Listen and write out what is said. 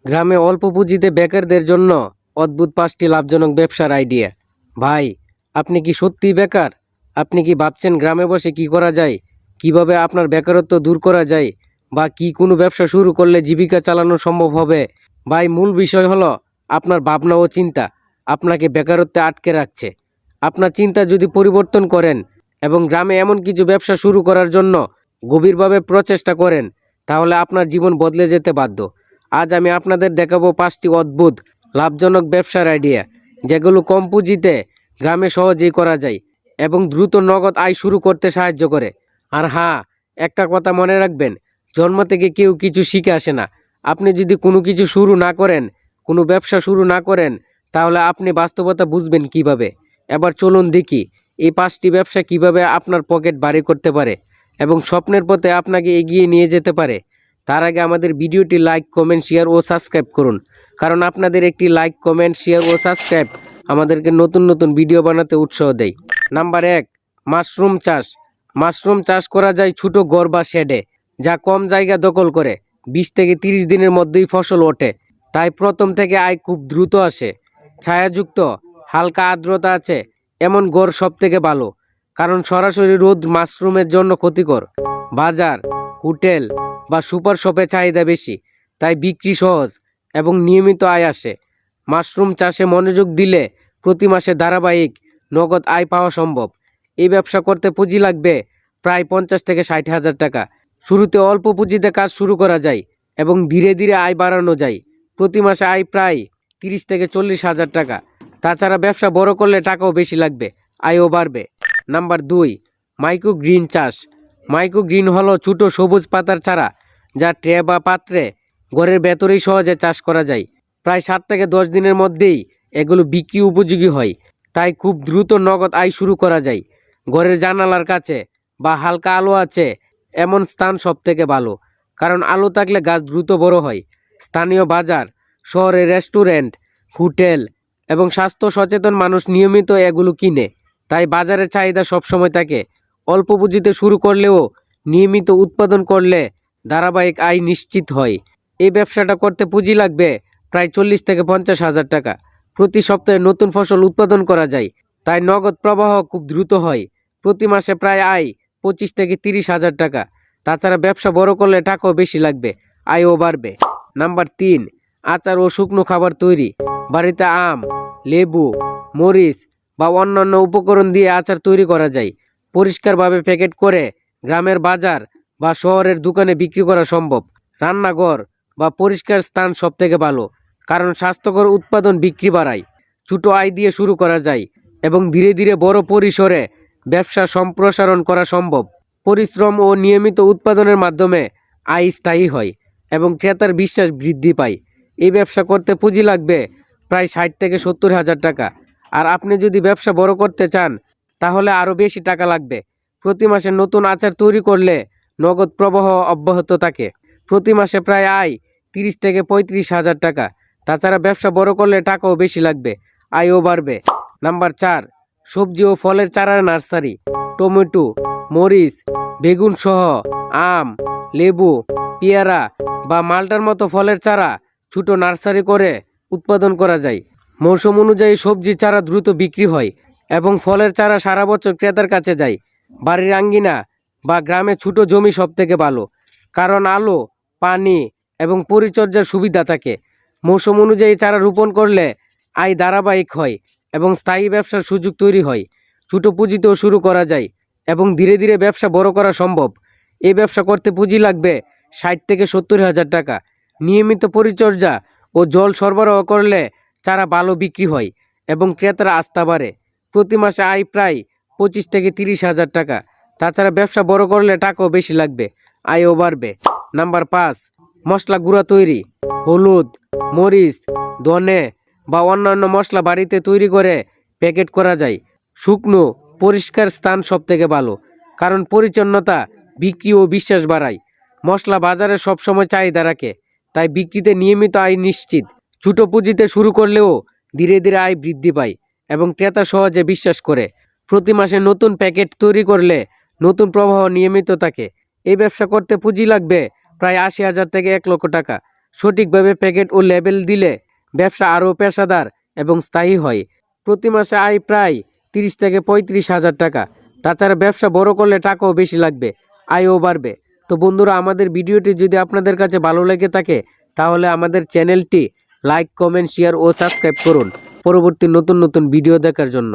গ্রামে অল্প পুঁজিতে বেকারদের জন্য অদ্ভুত 5টি লাভজনক ব্যবসার আইডিয়া। ভাই, আপনি কি সত্যিই বেকার? আপনি কি ভাবছেন গ্রামে বসে কি করা যায়, কিভাবে আপনার বেকারত্ব দূর করা যায়, বা কি কোনো ব্যবসা শুরু করলে জীবিকা চালানো সম্ভব হবে? ভাই, মূল বিষয় হলো আপনার ভাবনা ও চিন্তা আপনাকে বেকারত্বে আটকে রাখছে। আপনার চিন্তা যদি পরিবর্তন করেন এবং গ্রামে এমন কিছু ব্যবসা শুরু করার জন্য গভীরভাবে প্রচেষ্টা করেন, তাহলে আপনার জীবন বদলে যেতে বাধ্য। আজ আমি আপনাদের দেখাবো 5টি অদ্ভুত লাভজনক ব্যবসার আইডিয়া, যেগুলো কম পুঁজিতে গ্রামে সহজেই করা যায় এবং দ্রুত নগদ আয় শুরু করতে সাহায্য করে। আর হ্যাঁ, একটা কথা মনে রাখবেন, জন্ম থেকে কেউ কিছু শিখে আসে না। আপনি যদি কোনো কিছু শুরু না করেন, কোনো ব্যবসা শুরু না করেন, তাহলে আপনি বাস্তবতা বুঝবেন কিভাবে। এবার চলুন দেখি এই 5টি ব্যবসা কিভাবে আপনার পকেট ভারী করতে পারে এবং স্বপ্নের পথে আপনাকে এগিয়ে নিয়ে যেতে পারে। তার আগে আমাদের ভিডিওটি লাইক, কমেন্ট, শেয়ার ও সাবস্ক্রাইব করুন, কারণ আপনাদের একটি লাইক, কমেন্ট, শেয়ার ও সাবস্ক্রাইব আমাদেরকে নতুন নতুন ভিডিও বানাতে উৎসাহ দেয়। নাম্বার 1, মাশরুম চাষ। মাশরুম চাষ করা যায় ছোট ঘর বা শেডে, যা কম জায়গা দখল করে। 20 থেকে 30 দিনের মধ্যেই ফসল ওঠে, তাই প্রথম থেকে আয় খুব দ্রুত আসে। ছায়াযুক্ত, হালকা আর্দ্রতা আছে এমন ঘর সব থেকে ভালো, কারণ সরাসরি রোদ মাশরুমের জন্য ক্ষতিকর। বাজার, হোটেল বা সুপার শপে চাহিদা বেশি, তাই বিক্রি সহজ এবং নিয়মিত আয় আসে। মাশরুম চাষে মনোযোগ দিলে প্রতি মাসে ধারাবাহিক নগদ আয় পাওয়া সম্ভব। এই ব্যবসা করতে পুঁজি লাগবে প্রায় 50 থেকে 60 হাজার টাকা। শুরুতে অল্প পুঁজিতে কাজ শুরু করা যায় এবং ধীরে ধীরে আয় বাড়ানো যায়। প্রতি মাসে আয় প্রায় 30 থেকে 40 হাজার টাকা। তাছাড়া ব্যবসা বড় করলে টাকাও বেশি লাগবে, আয়ও বাড়বে। নাম্বার 2, মাইক্রো গ্রিন চাষ। মাইক্রো গ্রিন হলো ছোটো সবুজ পাতার চারা, যা ট্রে বা পাত্রে ঘরের ভেতরেই সহজে চাষ করা যায়। প্রায় 7 থেকে 10 দিনের মধ্যেই এগুলো বিক্রি উপযোগী হয়, তাই খুব দ্রুত নগদ আয় শুরু করা যায়। ঘরের জানালার কাছে বা হালকা আলো আছে এমন স্থান সব থেকে ভালো, কারণ আলো থাকলে গাছ দ্রুত বড় হয়। স্থানীয় বাজার, শহরে রেস্টুরেন্ট, হোটেল এবং স্বাস্থ্য সচেতন মানুষ নিয়মিত এগুলো কিনে, তাই বাজারের চাহিদা সবসময় থাকে। অল্প পুঁজিতে শুরু করলেও নিয়মিত উৎপাদন করলে ধারাবাহিক আয় নিশ্চিত হয়। এই ব্যবসাটা করতে পুঁজি লাগবে প্রায় 40 থেকে 50 হাজার টাকা। প্রতি সপ্তাহে নতুন ফসল উৎপাদন করা যায়, তাই নগদ প্রবাহ খুব দ্রুত হয়। প্রতি মাসে প্রায় আয় 25 থেকে 30 হাজার টাকা। তাছাড়া ব্যবসা বড় করলে টাকাও বেশি লাগবে, আয়ও বাড়বে। নাম্বার 3, আচার ও শুকনো খাবার তৈরি। বাড়িতে আম, লেবু, মরিচ বা অন্যান্য উপকরণ দিয়ে আচার তৈরি করা যায়। পরিষ্কারভাবে প্যাকেট করে গ্রামের বাজার বা শহরের দোকানে বিক্রি করা সম্ভব। রান্নাঘর বা পরিষ্কার স্থান সব থেকে ভালো, কারণ স্বাস্থ্যকর উৎপাদন বিক্রি বাড়ায়। ছোট আয় দিয়ে শুরু করা যায় এবং ধীরে ধীরে বড় পরিসরে ব্যবসা সম্প্রসারণ করা সম্ভব। পরিশ্রম ও নিয়মিত উৎপাদনের মাধ্যমে আয় স্থায়ী হয় এবং ক্রেতার বিশ্বাস বৃদ্ধি পায়। এই ব্যবসা করতে পুঁজি লাগবে প্রায় 60 থেকে 70 হাজার টাকা। আর আপনি যদি ব্যবসা বড় করতে চান, তাহলে আরও বেশি টাকা লাগবে। প্রতি মাসে নতুন আচার তৈরি করলে নগদ প্রবাহ অব্যাহত থাকে। প্রতি মাসে প্রায় আয় 30 থেকে 35 হাজার টাকা। তাছাড়া ব্যবসা বড় করলে টাকাও বেশি লাগবে, আয়ও বাড়বে। নাম্বার 4, সবজি ও ফলের চারার নার্সারি। টমেটো, মরিচ, বেগুন সহ আম, লেবু, পেয়ারা বা মাল্টার মতো ফলের চারা ছোট নার্সারি করে উৎপাদন করা যায়। মৌসুম অনুযায়ী সবজির চারা দ্রুত বিক্রি হয় এবং ফলের চারা সারা বছর ক্রেতার কাছে যায়। বাড়ির আঙ্গিনা বা গ্রামে ছোট জমি সব থেকে ভালো, কারণ আলো, পানি এবং পরিচর্যার সুবিধা থাকে। মৌসুম অনুযায়ী চারা রোপণ করলে আয় ধারাবাহিক হয় এবং স্থায়ী ব্যবসার সুযোগ তৈরি হয়। ছোট পুঁজিতেও শুরু করা যায় এবং ধীরে ধীরে ব্যবসা বড় করা সম্ভব। এই ব্যবসা করতে পুঁজি লাগবে 60 থেকে 70 হাজার টাকা। নিয়মিত পরিচর্যা ও জল সরবরাহ করলে চারা ভালো বিক্রি হয় এবং ক্রেতারা আস্থা বাড়ে। প্রতি মাসে আয় প্রায় 25 থেকে 30 হাজার টাকা। তাছাড়া ব্যবসা বড় করলে টাকাও বেশি লাগবে, আয়ও বাড়বে। নাম্বার 5, মশলা গুঁড়া তৈরি। হলুদ, মরিচ, ধনে বা অন্যান্য মশলা বাড়িতে তৈরি করে প্যাকেট করা যায়। শুকনো পরিষ্কার স্থান সব থেকে ভালো, কারণ পরিচ্ছন্নতা বিক্রি ও বিশ্বাস বাড়ায়। মশলা বাজারে সবসময় চাহিদা রাখে, তাই বিক্রিতে নিয়মিত আয় নিশ্চিত। ছোট পুঁজিতে শুরু করলেও ধীরে ধীরে আয় বৃদ্ধি পায় এবং ক্রেতা সহজে বিশ্বাস করে। প্রতি মাসে নতুন প্যাকেট তৈরি করলে নতুন প্রবাহ নিয়মিত থাকে। এই ব্যবসা করতে পুঁজি লাগবে প্রায় 80 হাজার থেকে 1 লক্ষ টাকা। সঠিকভাবে প্যাকেট ও লেবেল দিলে ব্যবসা আরও পেশাদার এবং স্থায়ী হয়। প্রতি মাসে আয় প্রায় 30 থেকে 35,000 টাকা। তাছাড়া ব্যবসা বড় করলে টাকাও বেশি লাগবে, আয়ও বাড়বে। তো বন্ধুরা, আমাদের ভিডিওটি যদি আপনাদের কাছে ভালো লেগে থাকে তাহলে আমাদের চ্যানেলটি লাইক, কমেন্ট, শেয়ার ও সাবস্ক্রাইব করুন পরবর্তী নতুন নতুন ভিডিও দেখার জন্য।